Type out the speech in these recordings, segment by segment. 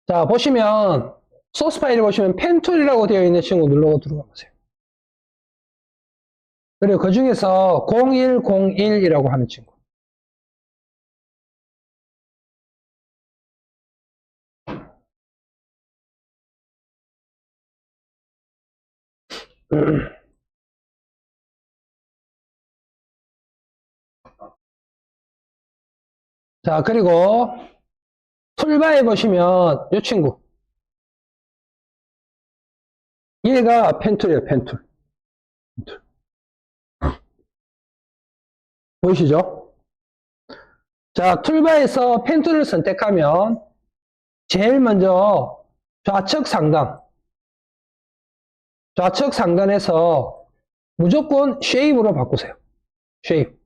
자, 보시면, 소스 파일에 보시면 펜툴이라고 되어 있는 친구 눌러 들어가 보세요. 그리고 그 중에서 0101이라고 하는 친구. 자, 그리고 툴바에 보시면 이 친구. 얘가 펜툴이에요, 펜툴. 보이시죠? 자, 툴바에서 펜툴을 선택하면 제일 먼저 좌측 상단에서 무조건 쉐입으로 바꾸세요. 쉐입.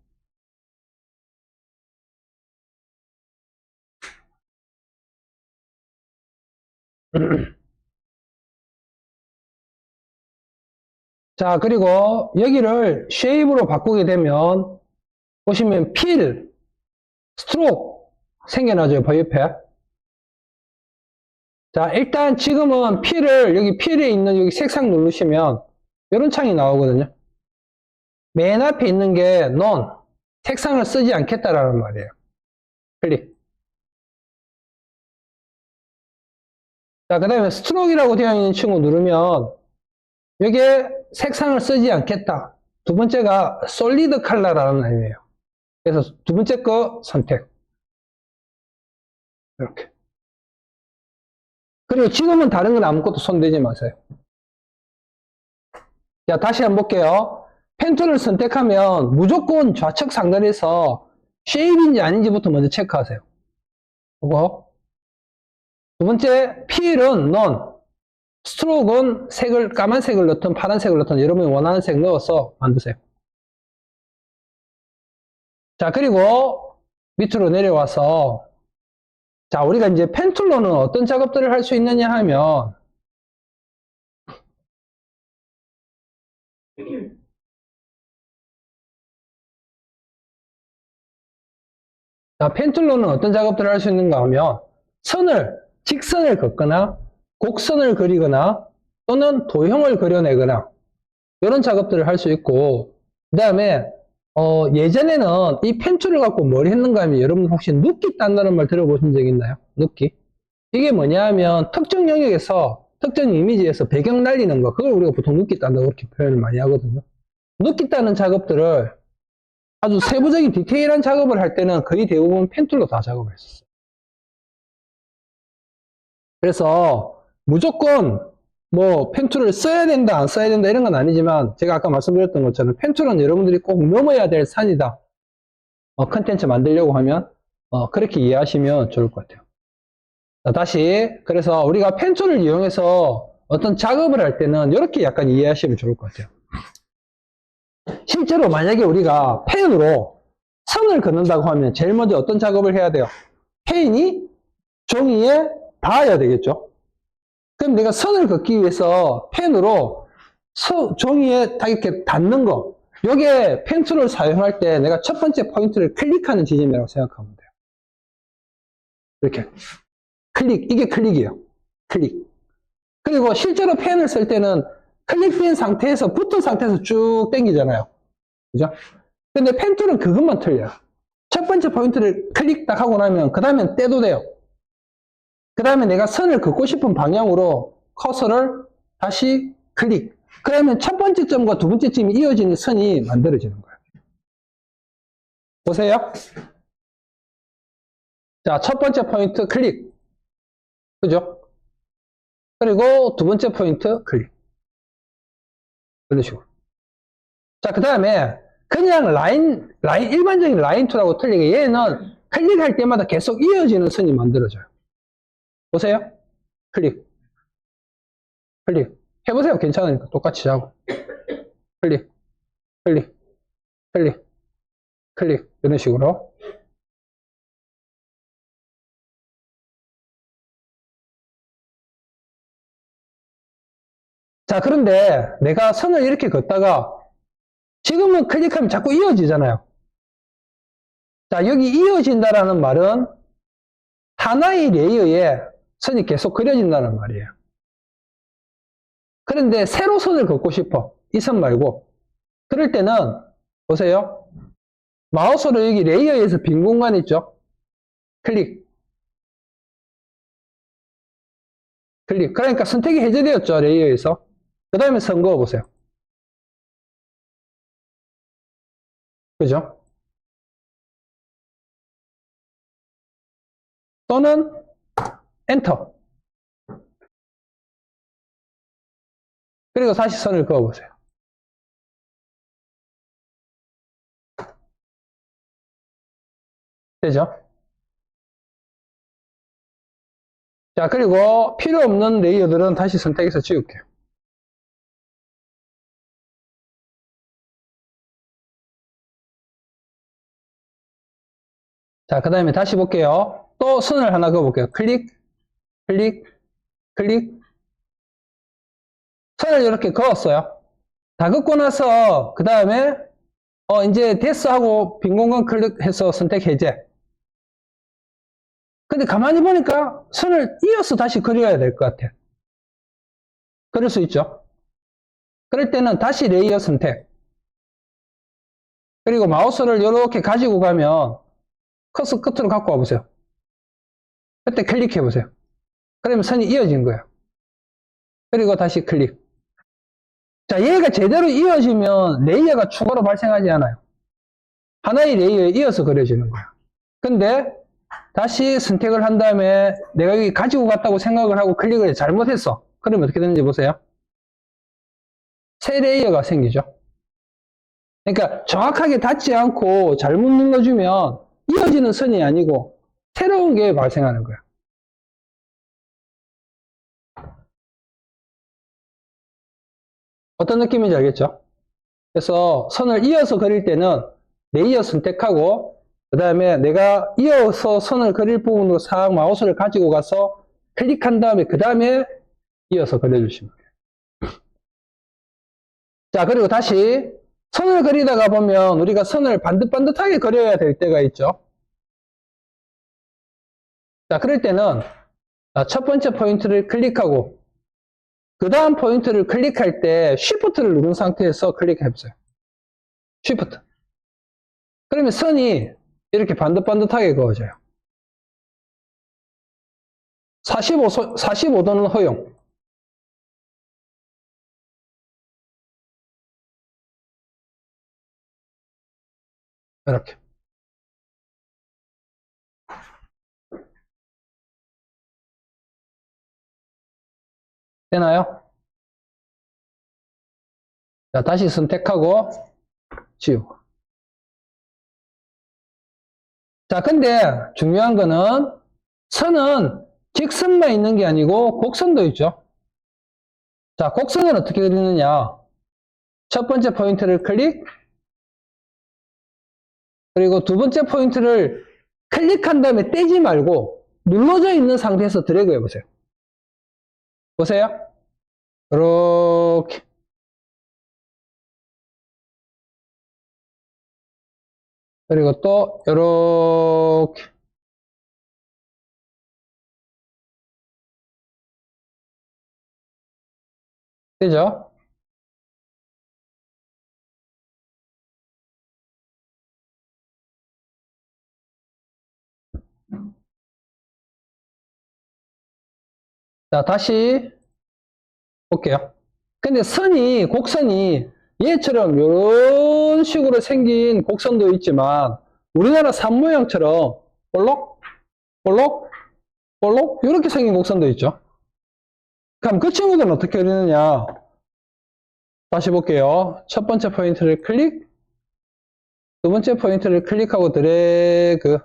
자, 그리고 여기를 쉐입으로 바꾸게 되면 보시면 필, 스트로크 생겨나죠, 버 옆에. 자, 일단 지금은 여기 필에 있는 여기 색상 누르시면 이런 창이 나오거든요. 맨 앞에 있는 게 none, 색상을 쓰지 않겠다라는 말이에요. 클릭. 자, 그 다음에 스트로크라고 되어 있는 친구 누르면 여기에 색상을 쓰지 않겠다. 두 번째가 솔리드 컬러라는 의미예요. 그래서 두 번째 거 선택. 이렇게. 그리고 지금은 다른 건 아무것도 손대지 마세요. 자, 다시 한번 볼게요. 펜툴을 선택하면 무조건 좌측 상단에서 쉐입인지 아닌지부터 먼저 체크하세요. 그거. 두 번째, 필은 none. 스트로크는 까만색을 넣든 파란색을 넣든 여러분이 원하는 색 넣어서 만드세요. 자, 그리고 밑으로 내려와서 자, 우리가 이제 펜툴로는 어떤 작업들을 할 수 있느냐 하면 자, 펜툴로는 어떤 작업들을 할 수 있는가 하면 직선을 긋거나 곡선을 그리거나 또는 도형을 그려내거나 이런 작업들을 할 수 있고 그 다음에 예전에는 이 펜툴을 갖고 뭘 했는가 하면 여러분 혹시 눕기 딴다는 말 들어보신 적 있나요? 눕기. 이게 뭐냐 하면 특정 영역에서 특정 이미지에서 배경 날리는 거 그걸 우리가 보통 눕기 딴다고 그렇게 표현을 많이 하거든요. 눕기 따는 작업들을 아주 세부적인 디테일한 작업을 할 때는 거의 대부분 펜툴로 다 작업을 했었어요. 그래서 무조건 뭐 펜툴을 써야 된다 안 써야 된다 이런 건 아니지만 제가 아까 말씀드렸던 것처럼 펜툴은 여러분들이 꼭 넘어야 될 산이다. 컨텐츠 만들려고 하면 그렇게 이해하시면 좋을 것 같아요. 자, 다시 그래서 우리가 펜툴을 이용해서 어떤 작업을 할 때는 이렇게 약간 이해하시면 좋을 것 같아요. 실제로 만약에 우리가 펜으로 선을 긋는다고 하면 제일 먼저 어떤 작업을 해야 돼요? 펜이 종이에 닿아야 되겠죠? 그럼 내가 선을 긋기 위해서 펜으로 종이에 딱 이렇게 닿는 거 이게 펜툴을 사용할 때 내가 첫 번째 포인트를 클릭하는 지점이라고 생각하면 돼요. 이렇게 이게 클릭이에요. 클릭. 그리고 실제로 펜을 쓸 때는 클릭된 상태에서 붙은 상태에서 쭉 당기잖아요. 그죠? 근데 펜툴은 그것만 틀려요. 첫 번째 포인트를 클릭 딱 하고 나면 그 다음엔 떼도 돼요. 그 다음에 내가 선을 긋고 싶은 방향으로 커서를 다시 클릭. 그러면 첫 번째 점과 두 번째 점이 이어지는 선이 만들어지는 거예요. 보세요. 자, 첫 번째 포인트 클릭. 그죠? 그리고 두 번째 포인트 클릭. 이런 식으로. 자, 그 다음에 그냥 일반적인 라인 툴하고 틀리게 얘는 클릭할 때마다 계속 이어지는 선이 만들어져요. 보세요. 클릭. 해보세요. 괜찮으니까 똑같이 하고. 클릭. 이런 식으로. 자, 그런데 내가 선을 이렇게 긋다가 지금은 클릭하면 자꾸 이어지잖아요. 자, 여기 이어진다라는 말은 하나의 레이어에 선이 계속 그려진다는 말이에요. 그런데 새로 선을 긋고 싶어. 이 선 말고. 그럴 때는 보세요. 마우스로 여기 레이어에서 빈 공간 있죠? 클릭. 클릭. 그러니까 선택이 해제되었죠. 레이어에서. 그 다음에 선 그어보세요. 그죠? 또는 엔터. 그리고 다시 선을 그어보세요. 되죠? 자, 그리고 필요 없는 레이어들은 다시 선택해서 지울게요. 자, 그 다음에 다시 볼게요. 또 선을 하나 그어볼게요. 클릭, 클릭, 클릭. 선을 이렇게 그었어요. 다 긋고 나서, 그 다음에, 이제 됐어 하고 빈 공간 클릭해서 선택 해제. 근데 가만히 보니까 선을 이어서 다시 그려야 될 것 같아. 그럴 수 있죠. 그럴 때는 다시 레이어 선택. 그리고 마우스를 이렇게 가지고 가면 커서 끝으로 갖고 와보세요. 그때 클릭해 보세요. 그러면 선이 이어진 거예요. 그리고 다시 클릭. 자, 얘가 제대로 이어지면 레이어가 추가로 발생하지 않아요. 하나의 레이어에 이어서 그려지는 거예요. 근데 다시 선택을 한 다음에 내가 여기 가지고 갔다고 생각을 하고 클릭을 해. 잘못했어. 그러면 어떻게 되는지 보세요. 새 레이어가 생기죠. 그러니까 정확하게 닿지 않고 잘못 눌러주면 이어지는 선이 아니고 새로운 게 발생하는 거예요. 어떤 느낌인지 알겠죠? 그래서 선을 이어서 그릴 때는 레이어 선택하고 그 다음에 내가 이어서 선을 그릴 부분으로 싹 마우스를 가지고 가서 클릭한 다음에 그 다음에 이어서 그려주시면 돼요. 자, 그리고 다시 선을 그리다가 보면 우리가 선을 반듯반듯하게 그려야 될 때가 있죠. 자, 그럴 때는 첫 번째 포인트를 클릭하고 그 다음 포인트를 클릭할 때 Shift를 누른 상태에서 클릭해보세요. Shift. 그러면 선이 이렇게 반듯반듯하게 그어져요. 45도는 허용. 이렇게. 되나요? 자, 다시 선택하고 지우고. 자, 근데 중요한 거는 선은 직선만 있는 게 아니고 곡선도 있죠. 자, 곡선은 어떻게 그리느냐? 첫 번째 포인트를 클릭, 그리고 두 번째 포인트를 클릭한 다음에 떼지 말고 눌러져 있는 상태에서 드래그 해보세요. 보세요. 이렇게. 그리고 또 이렇게. 되죠? 자, 다시 볼게요. 근데 곡선이 얘처럼 이런 식으로 생긴 곡선도 있지만 우리나라 산 모양처럼 볼록, 볼록, 볼록 이렇게 생긴 곡선도 있죠. 그럼 그 친구들은 어떻게 그리느냐? 다시 볼게요. 첫 번째 포인트를 클릭, 두 번째 포인트를 클릭하고 드래그.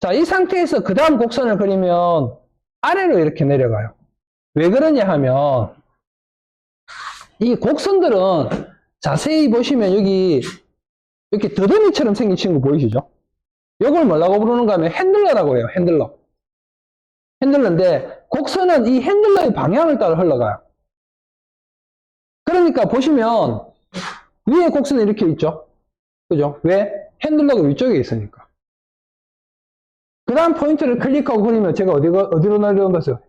자, 이 상태에서 그 다음 곡선을 그리면 아래로 이렇게 내려가요. 왜 그러냐 하면 이 곡선들은 자세히 보시면 여기 이렇게 더듬이처럼 생긴 친구 보이시죠? 이걸 뭐라고 부르는가 하면 핸들러라고 해요. 핸들러인데 곡선은 이 핸들러의 방향을 따라 흘러가요. 그러니까 보시면 위에 곡선이 이렇게 있죠? 그죠? 왜? 핸들러가 위쪽에 있으니까. 그 다음 포인트를 클릭하고 그리면 제가 어디로 내려온다고요?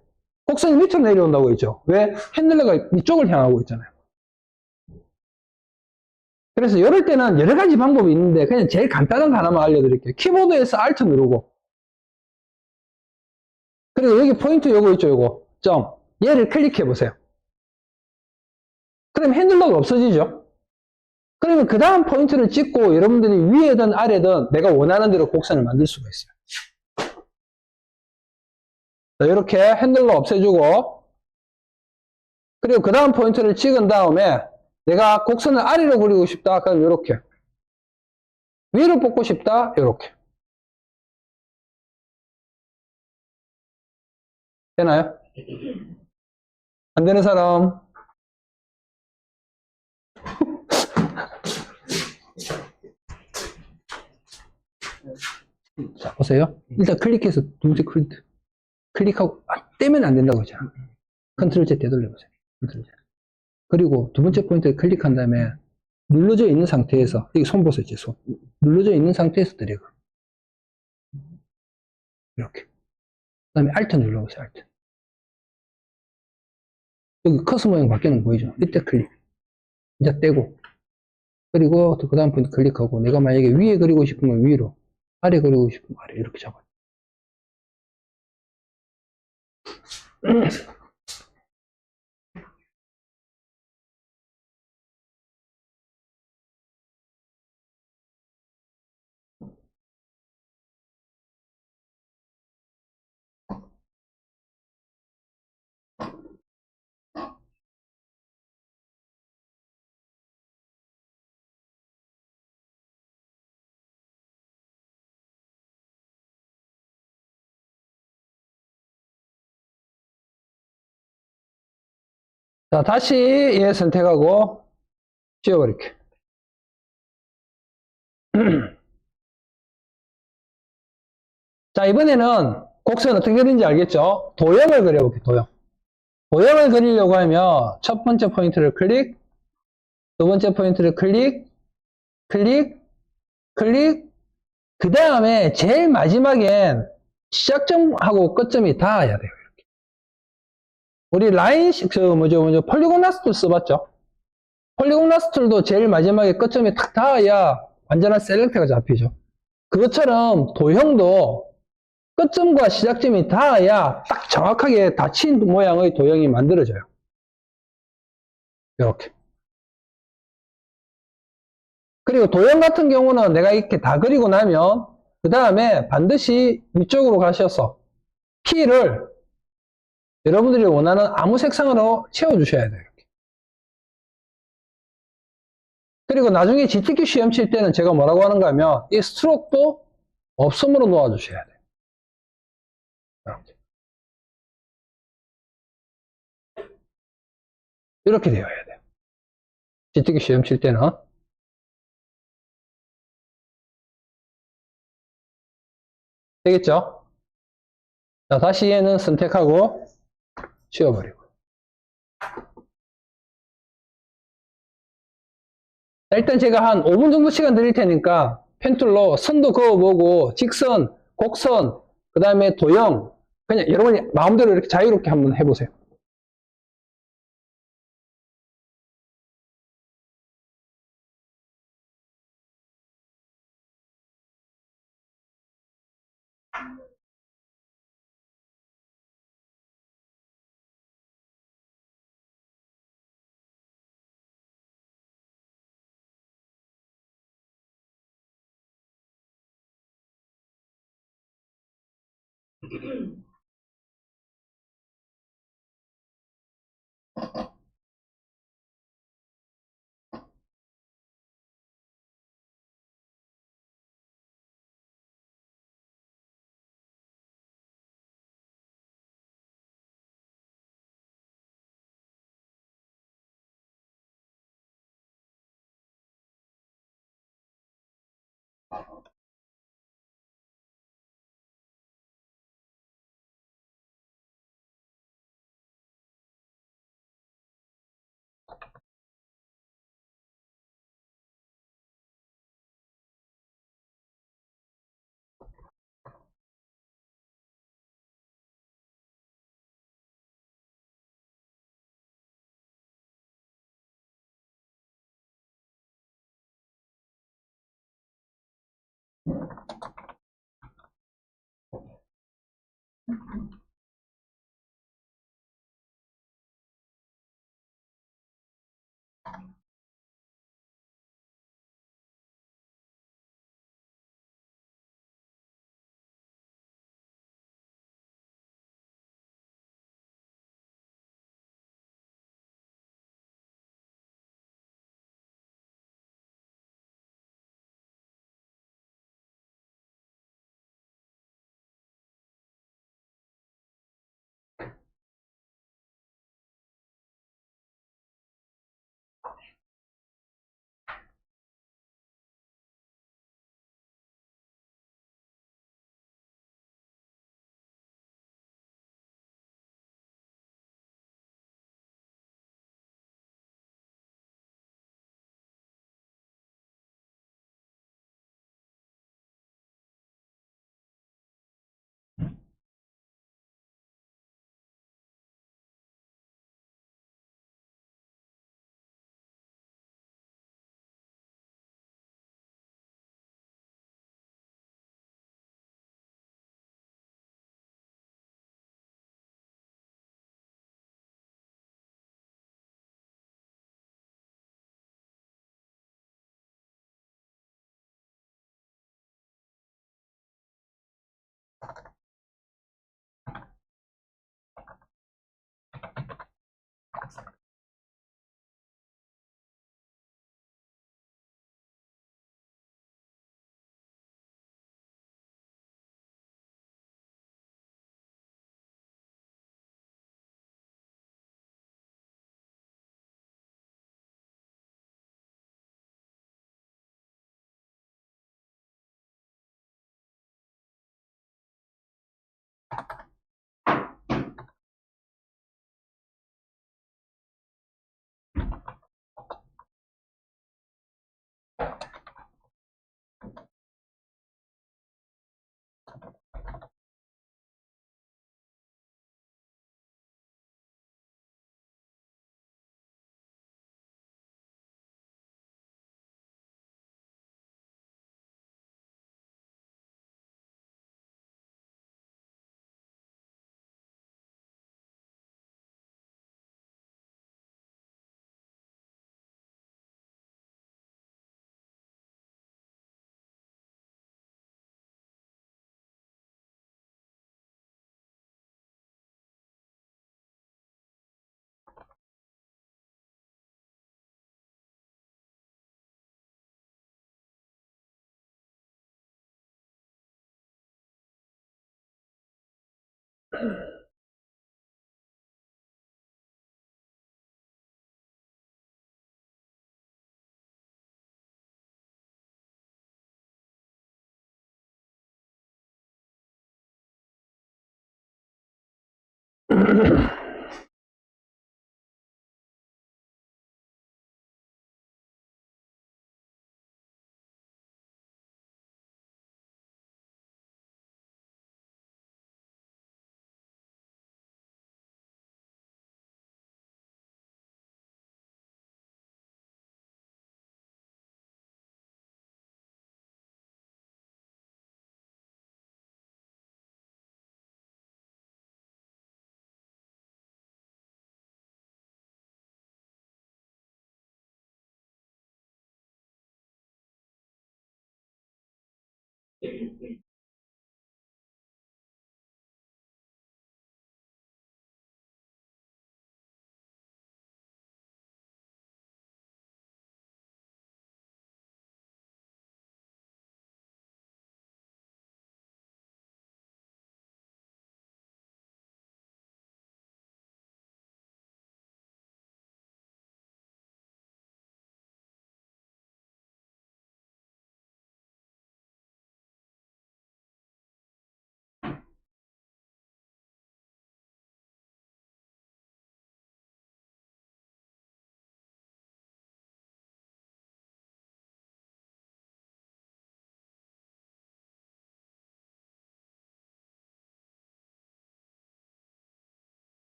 곡선이 밑으로 내려온다고 했죠. 왜? 핸들러가 이쪽을 향하고 있잖아요. 그래서 이럴 때는 여러 가지 방법이 있는데 그냥 제일 간단한 거 하나만 알려드릴게요. 키보드에서 Alt 누르고 그리고 여기 포인트 요거 있죠, 요거 점 얘를 클릭해 보세요. 그럼 핸들러가 없어지죠. 그러면 그 다음 포인트를 찍고 여러분들이 위에든 아래든 내가 원하는 대로 곡선을 만들 수가 있어요. 자, 이렇게 핸들러 없애주고 그리고 그 다음 포인트를 찍은 다음에 내가 곡선을 아래로 그리고 싶다. 그럼 이렇게 위로 뽑고 싶다. 이렇게 되나요? 안 되는 사람? 자, 보세요. 일단 클릭해서 두 번째 클릭하고 떼면 안 된다고 했잖아. 컨트롤 Z 되돌려보세요. 컨트롤 Z. 그리고 두 번째 포인트를 클릭한 다음에 눌러져 있는 상태에서 여기 손 보세요. 손. 눌러져 있는 상태에서 드래그. 이렇게. 그 다음에 Alt 눌러보세요. Alt. 여기 커서 모양 바뀌는 거 보이죠? 이때 클릭. 이제 떼고. 그리고 그 다음 포인트 클릭하고 내가 만약에 위에 그리고 싶으면 위로, 아래 그리고 싶으면 아래 이렇게 잡아요. 자, 다시 얘 선택하고 지워버릴게. 자, 이번에는 곡선 어떻게 그리는지 알겠죠? 도형을 그려볼게요, 도형. 도형을 그리려고 하면 첫 번째 포인트를 클릭, 두 번째 포인트를 클릭, 클릭, 클릭, 그 다음에 제일 마지막엔 시작점하고 끝점이 닿아야 돼요. 이렇게. 우리 라인, 폴리곤 라스트 써봤죠? 폴리곤 라스트도 제일 마지막에 끝점이 탁 닿아야 완전한 셀렉트가 잡히죠. 그것처럼 도형도 끝점과 시작점이 닿아야 딱 정확하게 닫힌 모양의 도형이 만들어져요. 이렇게. 그리고 도형 같은 경우는 내가 이렇게 다 그리고 나면 그 다음에 반드시 위쪽으로 가셔서 키를 여러분들이 원하는 아무 색상으로 채워주셔야 돼요. 이렇게. 그리고 나중에 GTQ 시험 칠 때는 제가 뭐라고 하는가 하면 이 스트로크도 없음으로 놓아주셔야 돼요. 이렇게. 이렇게 되어야 돼요. GTQ 시험 칠 때는. 되겠죠? 자, 다시 얘는 선택하고 지워버리고. 일단 제가 한 5분 정도 시간 드릴 테니까 펜툴로 선도 그어보고 직선, 곡선, 그 다음에 도형 그냥 여러분이 마음대로 이렇게 자유롭게 한번 해보세요.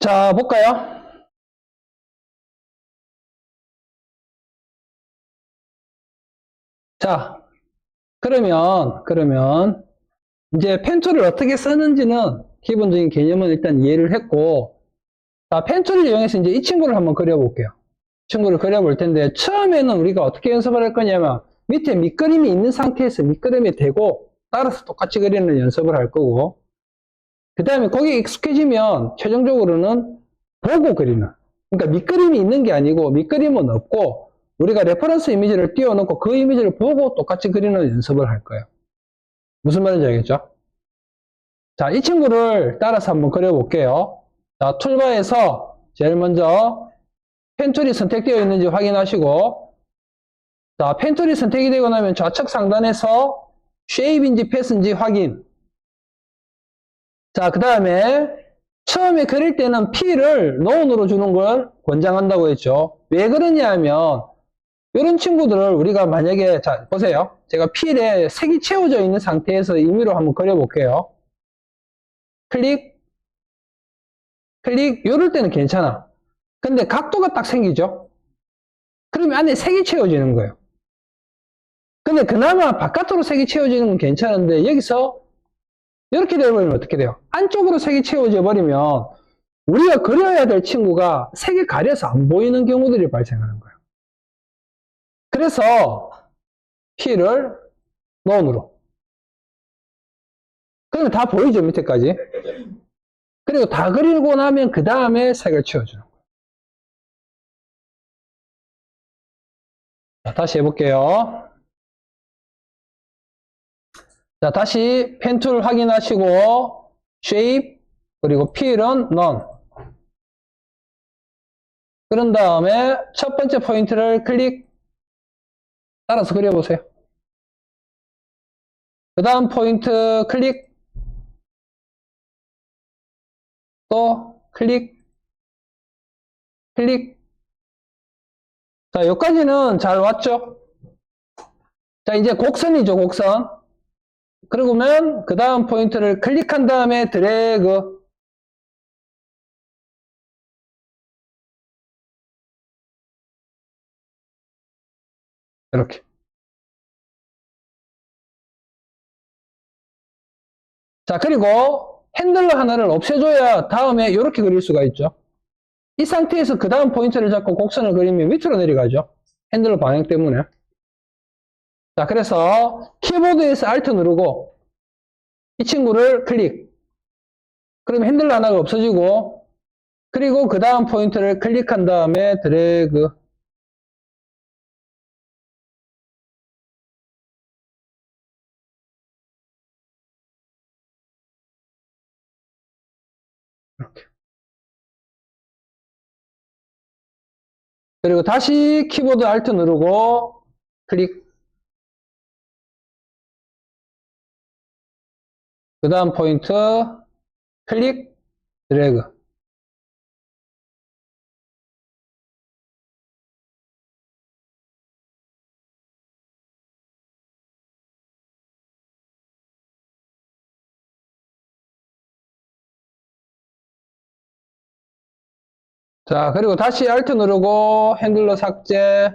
자, 볼까요? 자, 그러면, 이제 펜툴을 어떻게 쓰는지는 기본적인 개념은 일단 이해를 했고, 자, 펜툴을 이용해서 이제 이 친구를 한번 그려볼게요. 이 친구를 그려볼 텐데, 처음에는 우리가 어떻게 연습을 할 거냐면, 밑에 밑그림이 있는 상태에서 밑그림에 대고, 따라서 똑같이 그리는 연습을 할 거고, 그 다음에 거기에 익숙해지면, 최종적으로는 보고 그리는. 그러니까 밑그림이 있는 게 아니고, 밑그림은 없고, 우리가 레퍼런스 이미지를 띄워놓고 그 이미지를 보고 똑같이 그리는 연습을 할 거예요. 무슨 말인지 알겠죠? 자, 이 친구를 따라서 한번 그려볼게요. 자, 툴바에서 제일 먼저 펜툴이 선택되어 있는지 확인하시고, 자, 펜툴이 선택이 되고 나면 좌측 상단에서 쉐입인지 패스인지 확인. 자, 그 다음에 처음에 그릴 때는 P를 노온으로 주는 걸 권장한다고 했죠. 왜 그러냐 하면 이런 친구들을 우리가 만약에, 자, 보세요. 제가 필에 색이 채워져 있는 상태에서 임의로 한번 그려볼게요. 클릭, 클릭, 이럴 때는 괜찮아. 근데 각도가 딱 생기죠? 그러면 안에 색이 채워지는 거예요. 근데 그나마 바깥으로 색이 채워지는 건 괜찮은데 여기서 이렇게 되어버리면 어떻게 돼요? 안쪽으로 색이 채워져 버리면 우리가 그려야 될 친구가 색이 가려서 안 보이는 경우들이 발생하는 거예요. 그래서 P를 논으로. 그러면 다 보이죠, 밑에까지? 그리고 다 그리고 나면 그 다음에 색을 채워주는 거예요. 자, 다시 해볼게요. 자, 다시 펜툴 확인하시고 Shape 그리고 P는 None. 그런 다음에 첫 번째 포인트를 클릭 따라서 그려보세요. 그 다음 포인트 클릭 또 클릭 클릭. 자, 여기까지는 잘 왔죠? 자, 이제 곡선이죠, 곡선. 그러면 그 다음 포인트를 클릭한 다음에 드래그. 이렇게. 자, 그리고 핸들러 하나를 없애줘야 다음에 이렇게 그릴 수가 있죠. 이 상태에서 그 다음 포인트를 잡고 곡선을 그리면 밑으로 내려가죠. 핸들러 방향 때문에. 자, 그래서 키보드에서 Alt 누르고 이 친구를 클릭. 그러면 핸들러 하나가 없어지고, 그리고 그 다음 포인트를 클릭한 다음에 드래그. 이렇게. 그리고 다시 키보드 Alt 누르고 클릭. 그 다음 포인트 클릭, 드래그. 자, 그리고 다시 Alt 누르고 핸들러 삭제.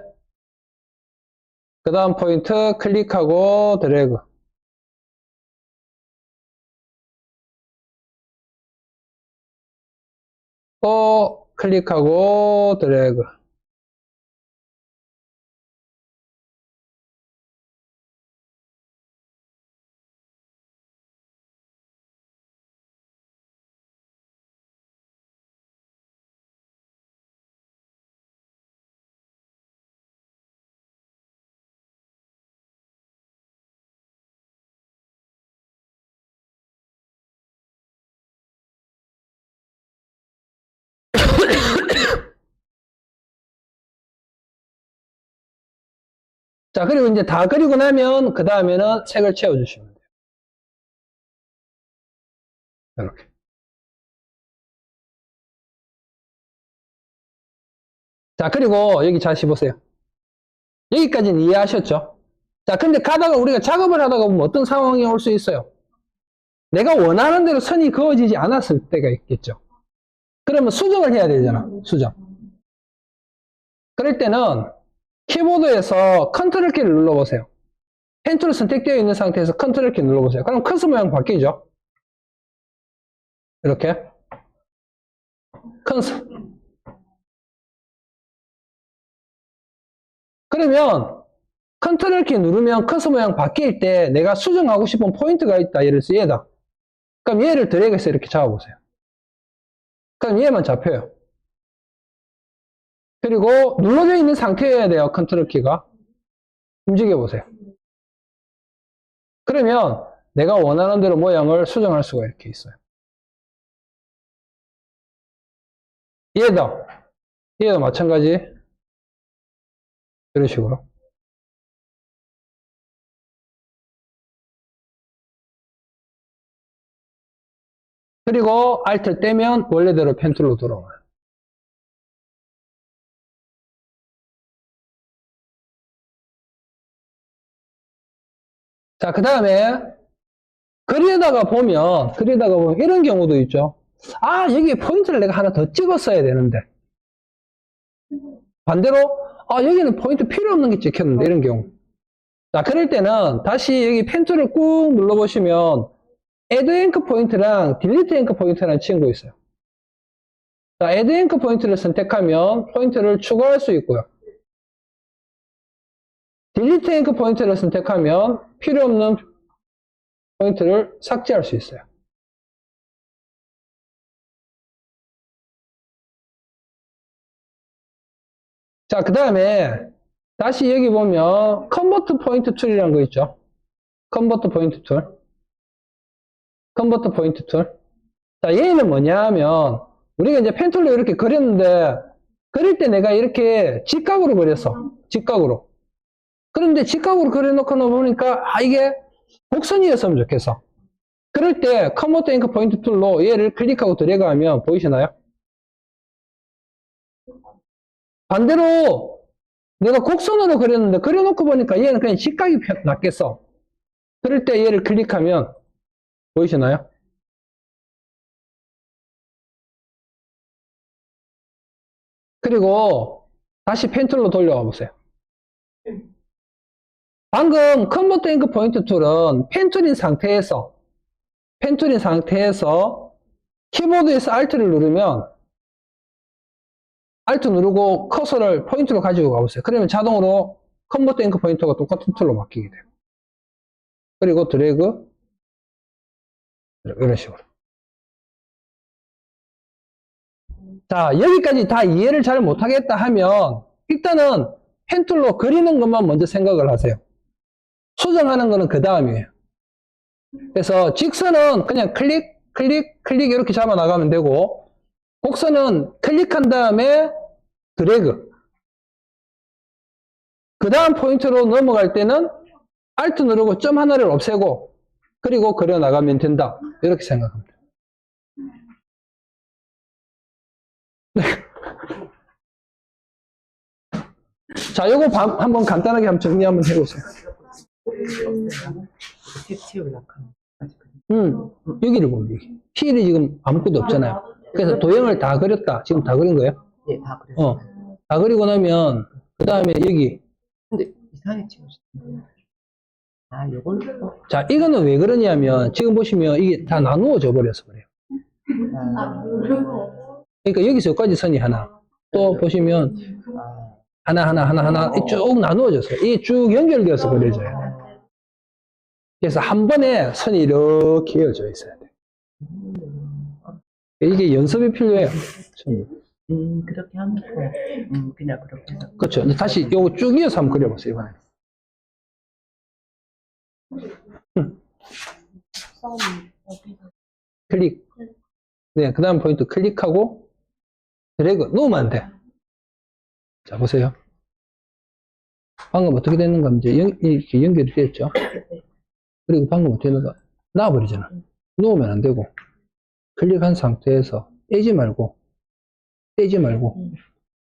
그 다음 포인트 클릭하고 드래그. 또 클릭하고 드래그. 자, 그리고 이제 다 그리고 나면 그 다음에는 색을 채워주시면 돼요. 이렇게. 자, 그리고 여기 다시 보세요. 여기까지는 이해하셨죠? 자, 근데 가다가 우리가 작업을 하다가 보면 어떤 상황이 올 수 있어요? 내가 원하는 대로 선이 그어지지 않았을 때가 있겠죠. 그러면 수정을 해야 되잖아. 수정. 그럴 때는 키보드에서 컨트롤 키를 눌러보세요. 펜툴 선택되어 있는 상태에서 컨트롤 키 눌러보세요. 그럼 커서 모양 바뀌죠? 이렇게. 컨서. 그러면 컨트롤 키 누르면 커서 모양 바뀔 때 내가 수정하고 싶은 포인트가 있다. 예를 들어서 얘다. 그럼 얘를 드래그해서 이렇게 잡아보세요. 그럼 얘만 잡혀요. 그리고 눌러져 있는 상태여야 돼요. 컨트롤 키가. 움직여보세요. 그러면 내가 원하는 대로 모양을 수정할 수가 이렇게 있어요. 얘도 마찬가지. 이런 식으로. 그리고 Alt 떼면 원래대로 펜 툴로 돌아와요. 자, 그 다음에 그리다가 보면 이런 경우도 있죠. 아, 여기에 포인트를 내가 하나 더 찍었어야 되는데. 반대로, 아, 여기는 포인트 필요 없는 게 찍혔는데, 이런 경우. 자, 그럴 때는 다시 여기 펜 툴을 꾹 눌러보시면 Add Ink 포인트랑 Delete Ink 포인트라는 친구가 있어요. 자, Add Ink 포인트를 선택하면 포인트를 추가할 수 있고요. Delete Ink 포인트를 선택하면 필요 없는 포인트를 삭제할 수 있어요. 자, 그 다음에 다시 여기 보면 컨버트 포인트 툴이라는 거 있죠. 컨버트 포인트 툴. 컨버트 포인트 툴. 자, 얘는 뭐냐 하면 우리가 이제 펜 툴로 이렇게 그렸는데 그릴 때 내가 이렇게 직각으로 그렸어. 직각으로. 그런데 직각으로 그려놓고 보니까 아, 이게 곡선이었으면 좋겠어. 그럴 때 컨버트 잉크 포인트 툴로 얘를 클릭하고 드래그하면 보이시나요? 반대로 내가 곡선으로 그렸는데 그려놓고 보니까 얘는 그냥 직각이 낫겠어. 그럴 때 얘를 클릭하면 보이시나요? 그리고 다시 펜 툴로 돌려와 보세요. 방금 컨버트 잉크 포인트 툴은 펜 툴인 상태에서 키보드에서 Alt를 누르면 Alt 누르고 커서를 포인트로 가지고 가보세요. 그러면 자동으로 컨버트 잉크 포인터가 똑같은 툴로 바뀌게 돼요. 그리고 드래그 이런 식으로. 자, 여기까지 다 이해를 잘 못하겠다 하면 일단은 펜 툴로 그리는 것만 먼저 생각을 하세요. 수정하는 거는 그 다음이에요. 그래서 직선은 그냥 클릭 이렇게 잡아 나가면 되고, 곡선은 클릭한 다음에 드래그. 그 다음 포인트로 넘어갈 때는 Alt 누르고 점 하나를 없애고 그리고 그려 나가면 된다. 이렇게 생각합니다. 자, 요거 한번 간단하게 한번 정리 한번 해보세요. 여기를 보면 여기. 필이 지금 아무것도 없잖아요. 그래서 도형을 다 그렸다. 지금 다 그린 거예요? 네, 다 그렸어요. 다 그리고 나면 그 다음에 여기. 근데 이상하게 찍으셨는데. 아, 요걸 자, 이거는 왜 그러냐면 지금 보시면 이게 다 나누어져 버려서 그래요. 그러니까 여기서 여기까지 선이 하나. 또 보시면 하나 쭉 나누어졌어요. 이게 쭉 연결되어서 그려져요. 그래서 한 번에 선이 이렇게 이어져 있어야 돼요. 이게 연습이 필요해요. 그렇게 하면 그냥 그렇게 해서. 그렇죠. 이제 다시 요거 쭉 이어서 한번 그려보세요, 이번에. 클릭. 네, 그 다음 포인트 클릭하고 드래그 놓으면 안 돼. 자, 보세요. 방금 어떻게 됐는가 하면 이제 이렇게 연결이 됐죠. 그리고 방금 어떻게 됐는가? 놔버리잖아. 놓으면 안 되고 클릭한 상태에서 떼지 말고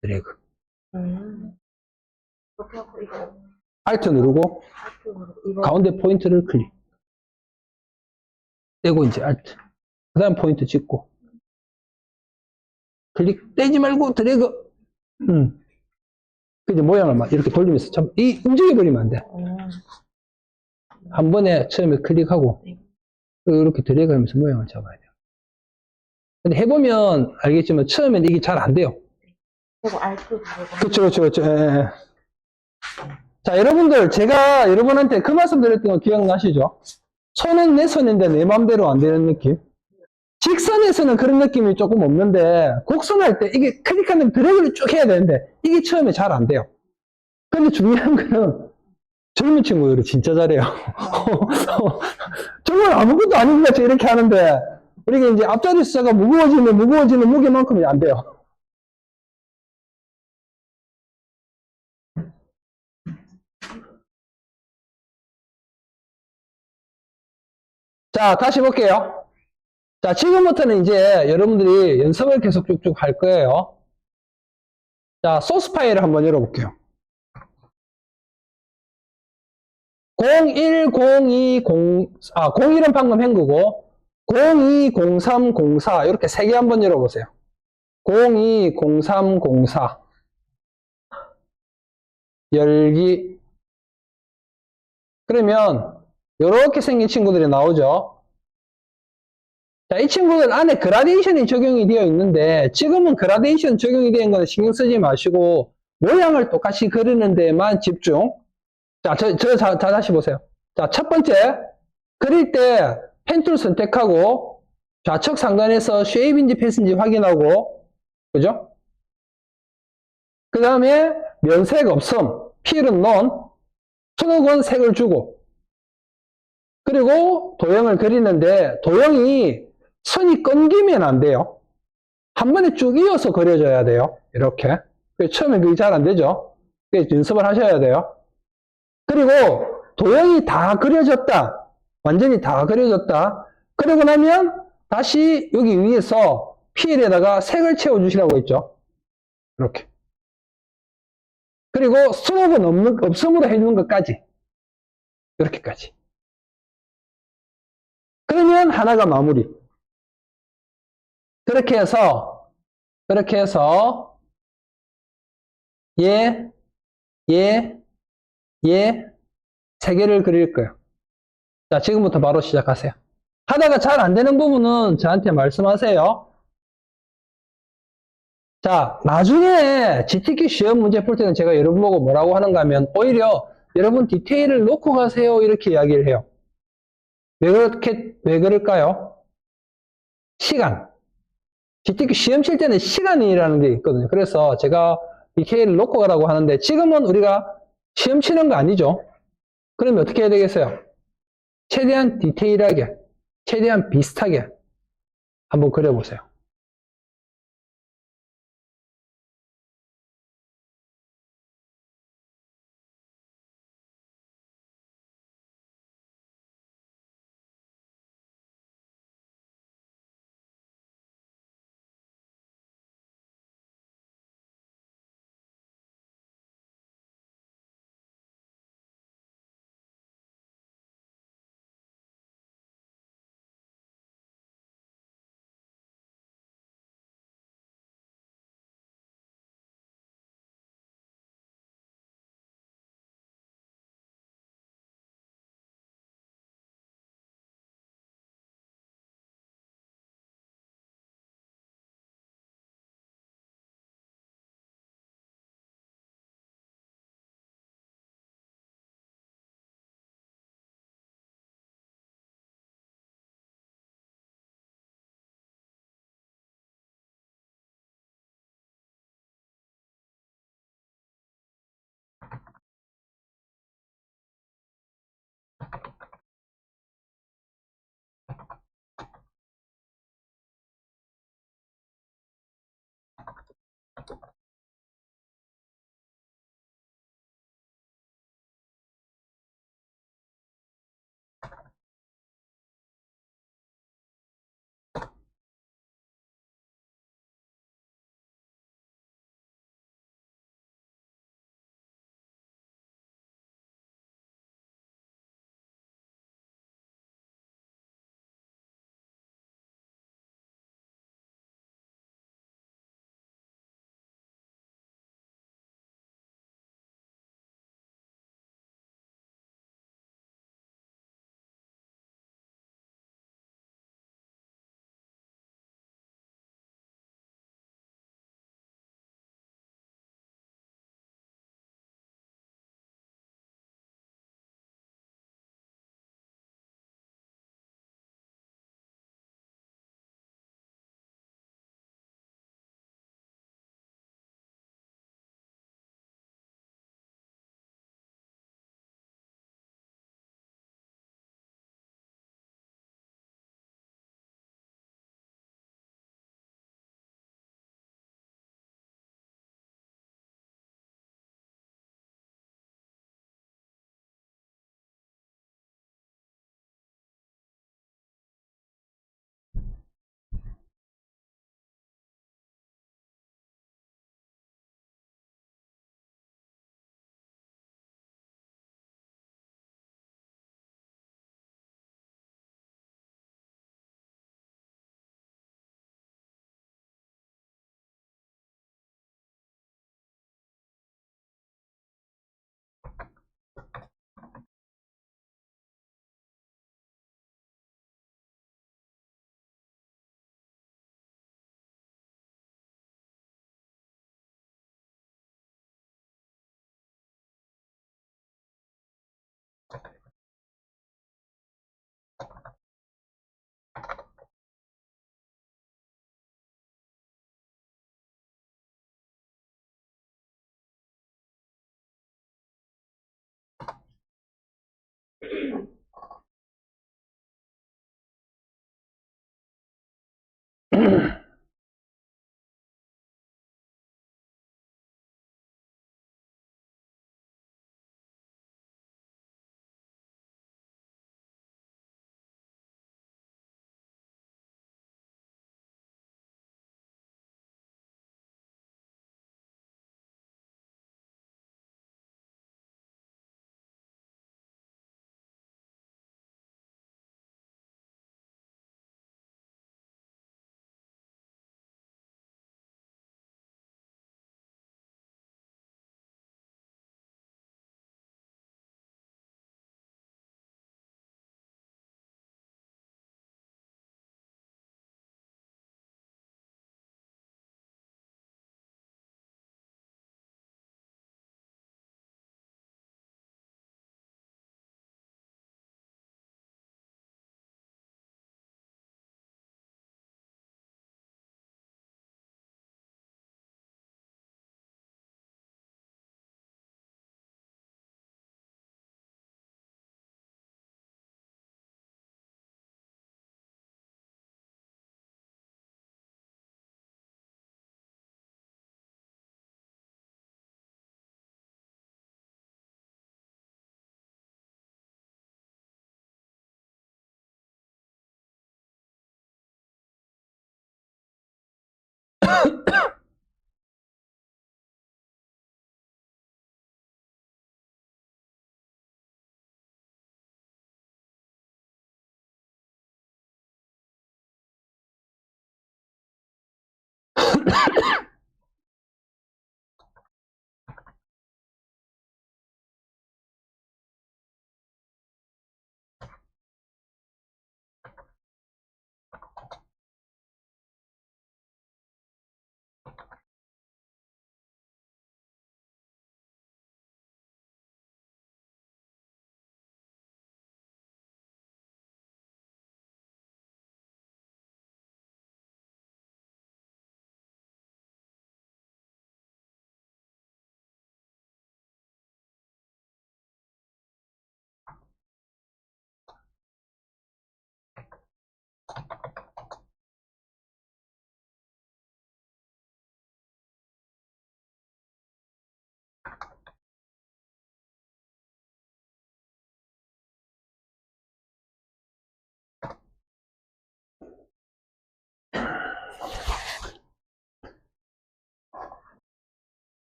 드래그. Alt 누르고 가운데 포인트를 클릭. 떼고 이제 Alt. 그 다음 포인트 찍고 클릭. 떼지 말고 드래그. 그 이제 모양을 막 이렇게 돌리면서 움직여버리면 안 돼. 한 번에 처음에 클릭하고 이렇게 드래그 하면서 모양을 잡아야 돼요. 근데 해보면 알겠지만 처음엔 이게 잘 안 돼요. 그렇죠. 예. 자, 여러분들 제가 여러분한테 그 말씀 드렸던 거 기억나시죠? 손은 내 손인데 내 맘대로 안 되는 느낌. 직선에서는 그런 느낌이 조금 없는데 곡선할 때 이게 클릭하면 드래그를 쭉 해야 되는데 이게 처음에 잘 안 돼요. 근데 중요한 거는 젊은 친구들이 진짜 잘해요. 정말 아무것도 아닌 것 같이 이렇게 하는데, 우리가 이제 앞자리 숫자가 무거워지면 무거워지는 무게만큼이 안 돼요. 자, 다시 볼게요. 자, 지금부터는 이제 여러분들이 연습을 계속 쭉쭉 할 거예요. 자, 소스 파일을 한번 열어볼게요. 01, 02, 01은 방금 한 거고, 02, 03, 04, 이렇게 세 개 한번 열어보세요. 02, 03, 04. 열기. 그러면, 이렇게 생긴 친구들이 나오죠. 자, 이 친구들 안에 그라데이션이 적용이 되어 있는데, 지금은 그라데이션 적용이 된 거는 신경 쓰지 마시고, 모양을 똑같이 그리는 데만 집중. 자, 다시 보세요. 자, 첫 번째, 그릴 때 펜툴 선택하고, 좌측 상단에서 쉐입인지 패스인지 확인하고, 그죠? 그 다음에 면색 없음, 필은 논, 수록은 색을 주고, 그리고 도형을 그리는데, 도형이 선이 끊기면 안 돼요. 한 번에 쭉 이어서 그려줘야 돼요. 이렇게. 처음에 그게 잘 안 되죠? 연습을 하셔야 돼요. 그리고 도형이 다 그려졌다. 완전히 다 그려졌다. 그러고 나면 다시 여기 위에서 필에다가 색을 채워주시라고 했죠. 이렇게. 그리고 스트로크는 없음으로 해주는 것까지. 이렇게까지. 그러면 하나가 마무리. 그렇게 해서 얘, 얘, 얘, 세 개를 그릴 거예요. 자, 지금부터 바로 시작하세요. 하다가 잘 안 되는 부분은 저한테 말씀하세요. 자, 나중에 GTQ 시험 문제 풀 때는 제가 여러분 보고 뭐라고 하는가 하면 오히려 여러분 디테일을 놓고 가세요. 이렇게 이야기를 해요. 왜 그럴까요? 시간. GTQ 시험 칠 때는 시간이라는 게 있거든요. 그래서 제가 디테일을 놓고 가라고 하는데 지금은 우리가 시험 치는 거 아니죠? 그러면 어떻게 해야 되겠어요? 최대한 디테일하게, 최대한 비슷하게 한번 그려보세요.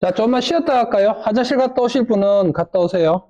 자, 좀만 쉬었다 갈까요? 화장실 갔다 오실 분은 갔다 오세요.